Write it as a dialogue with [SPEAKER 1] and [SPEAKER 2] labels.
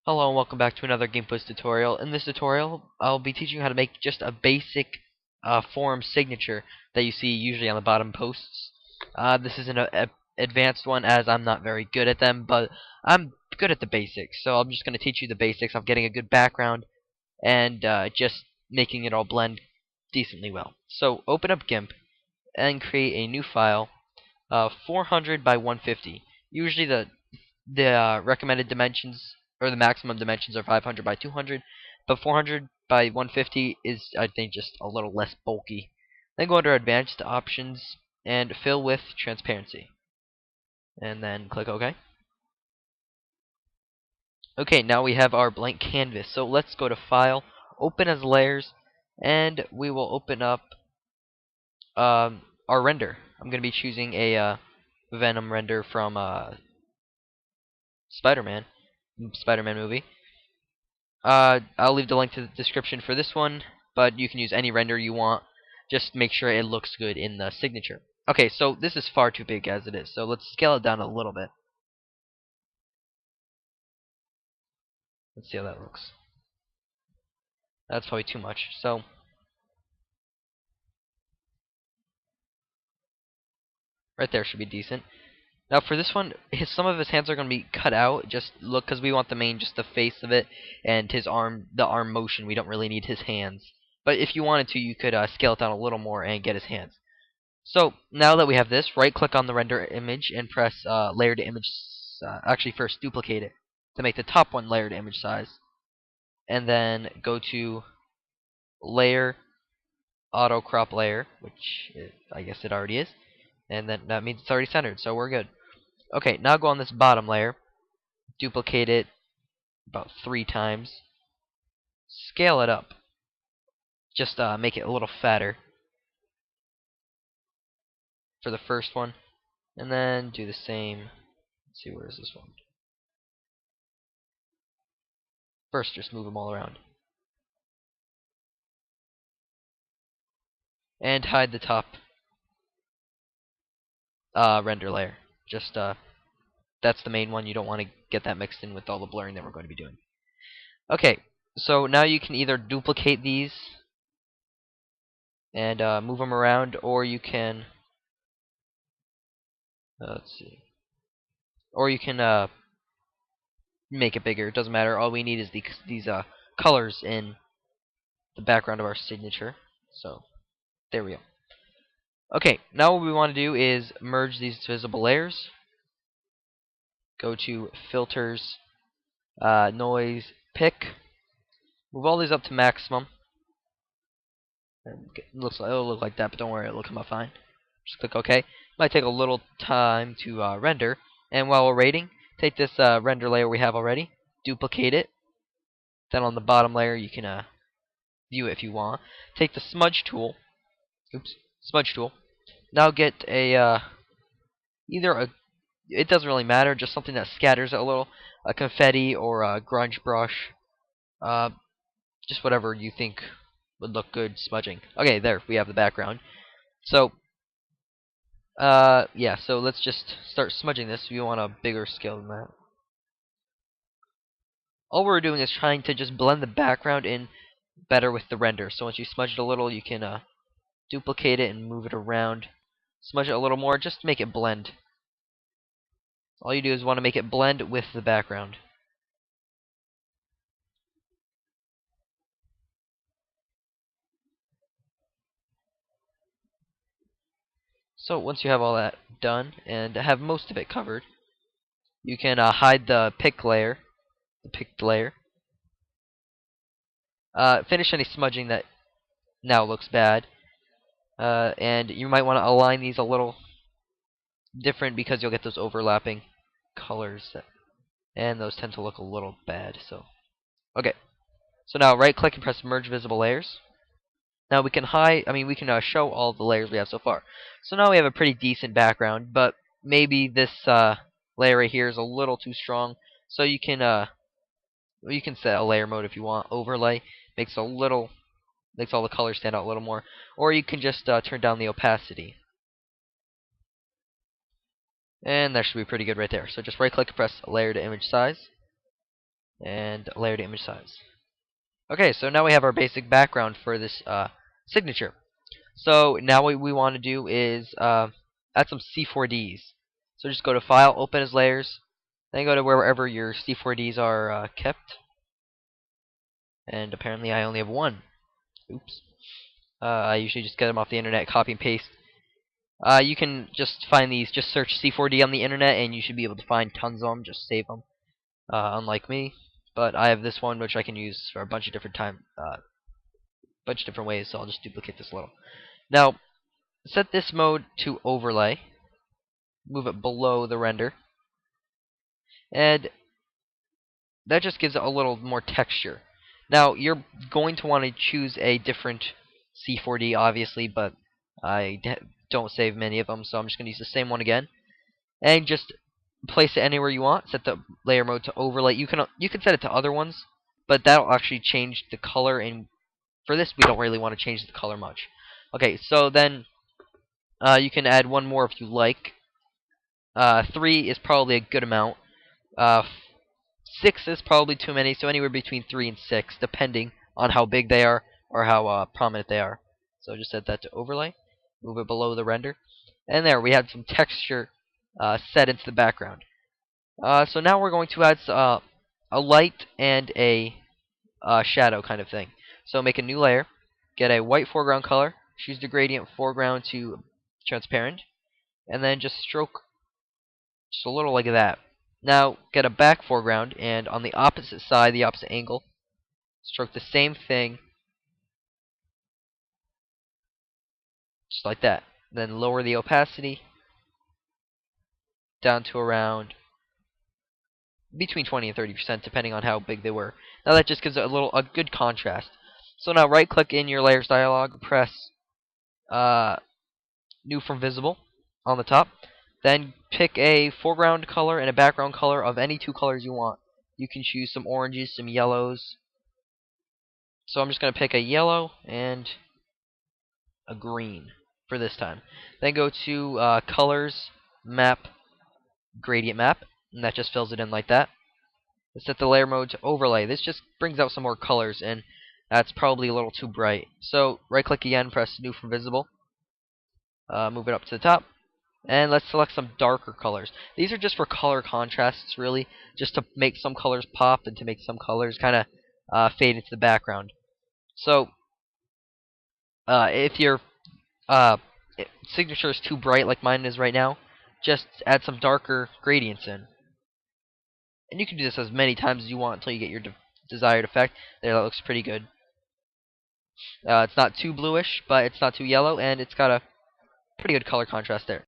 [SPEAKER 1] Hello and welcome back to another GamePlus tutorial. In this tutorial, I'll be teaching you how to make just a basic forum signature that you see usually on the bottom posts. This is an advanced one as I'm not very good at them, but I'm good at the basics. So I'm just going to teach you the basics of getting a good background and just making it all blend decently well. So open up GIMP and create a new file, 400 by 150. Usually the recommended dimensions or the maximum dimensions are 500 by 200, but 400 by 150 is, I think, just a little less bulky. Then go under Advanced Options and Fill with Transparency, and then click OK. Okay, now we have our blank canvas. So let's go to File, Open as Layers, and we will open up our render. I'm going to be choosing a Venom render from Spider-Man movie. I'll leave the link to the description for this one, but you can use any render you want. Just make sure it looks good in the signature. Okay, so this is far too big as it is, so let's scale it down a little bit. Let's see how that looks. That's probably too much, so right there should be decent. Now for this one, some of his hands are going to be cut out. Just look, because we want just the face of it, and his arm, the arm motion. We don't really need his hands. But if you wanted to, you could scale it down a little more and get his hands. So now that we have this, right-click on the render image and press layer to image. Actually, first duplicate it to make the top one layer to image size, and then go to layer, auto crop layer, which I guess it already is, and then that means it's already centered, so we're good. Okay, now go on this bottom layer, duplicate it about 3 times, scale it up, just make it a little fatter for the first one, and then do the same. Let's see, where is this one? First, just move them all around. And hide the top render layer. Just that's the main one. You don't want to get that mixed in with all the blurring that we're going to be doing. Okay, so now you can either duplicate these and move them around, or you can let's see, or you can make it bigger. It doesn't matter. All we need is these colors in the background of our signature. So there we go. Okay, now what we want to do is merge these visible layers. Go to Filters, Noise, Pick. Move all these up to maximum. It'll look like that, but don't worry, it'll come out fine. Just click OK. Might take a little time to render. And while we're waiting, take this render layer we have already, duplicate it. Then on the bottom layer, you can view it if you want. Take the smudge tool. Smudge tool. Now get a either a, it doesn't really matter, just something that scatters it a little, a confetti or a grunge brush, just whatever you think would look good smudging. Okay, there we have the background. So yeah, so let's just start smudging this. We want a bigger scale than that. All we're doing is trying to just blend the background in better with the render. So once you smudge it a little, you can duplicate it and move it around. Smudge it a little more, just to make it blend. All you do is want to make it blend with the background. So once you have all that done and have most of it covered, you can hide the picked layer. Finish any smudging that now looks bad. And you might want to align these a little different because you'll get those overlapping colors, and those tend to look a little bad. So, okay. So now right-click and press Merge Visible Layers. Now we can show all the layers we have so far. So now we have a pretty decent background, but maybe this layer right here is a little too strong. So you can set a layer mode if you want. Overlay makes all the colors stand out a little more, or you can just turn down the opacity. And that should be pretty good right there. So just right-click and press Layer to Image Size. and layer to image size. Okay, so now we have our basic background for this signature. So now what we want to do is add some C4Ds. So just go to File, Open as Layers, then go to wherever your C4Ds are kept. And apparently I only have one. Oops. I usually just get them off the internet, copy and paste. You can just find these, just search C4D on the internet, and you should be able to find tons of them. Just save them, unlike me. But I have this one which I can use for a bunch of different ways. So I'll just duplicate this a little. Now, set this mode to overlay. Move it below the render, and that just gives it a little more texture. Now, you're going to want to choose a different C4D, obviously, but I don't save many of them, so I'm just going to use the same one again. And just place it anywhere you want. Set the layer mode to overlay. You can set it to other ones, but that'll actually change the color, and for this, we don't really want to change the color much. Okay, so then you can add one more if you like. 3 is probably a good amount. 6 is probably too many, so anywhere between 3 and 6, depending on how big they are or how prominent they are. So just set that to overlay, move it below the render, and there we had some texture set into the background. So now we're going to add a light and a shadow kind of thing. So make a new layer, get a white foreground color, choose the gradient foreground to transparent, and then just stroke just a little like that. Now get a back foreground, and on the opposite side, the opposite angle, stroke the same thing, just like that. Then lower the opacity down to around between 20 and 30%, depending on how big they were. Now that just gives it a good contrast. So now right-click in your layers dialog, press New from Visible on the top. Then pick a foreground color and a background color of any two colors you want. You can choose some oranges, some yellows. So I'm just going to pick a yellow and a green for this time. Then go to Colors, Map, Gradient Map, and that just fills it in like that. Let's set the layer mode to overlay. This just brings out some more colors, and that's probably a little too bright. So right-click again, press New from Visible, move it up to the top, and let's select some darker colors. These are just for color contrasts, really, just to make some colors pop and to make some colors kind of fade into the background. So if your signature is too bright like mine is right now, just add some darker gradients in. And you can do this as many times as you want until you get your desired effect. There, that looks pretty good. It's not too bluish, but it's not too yellow, and it's got a pretty good color contrast there.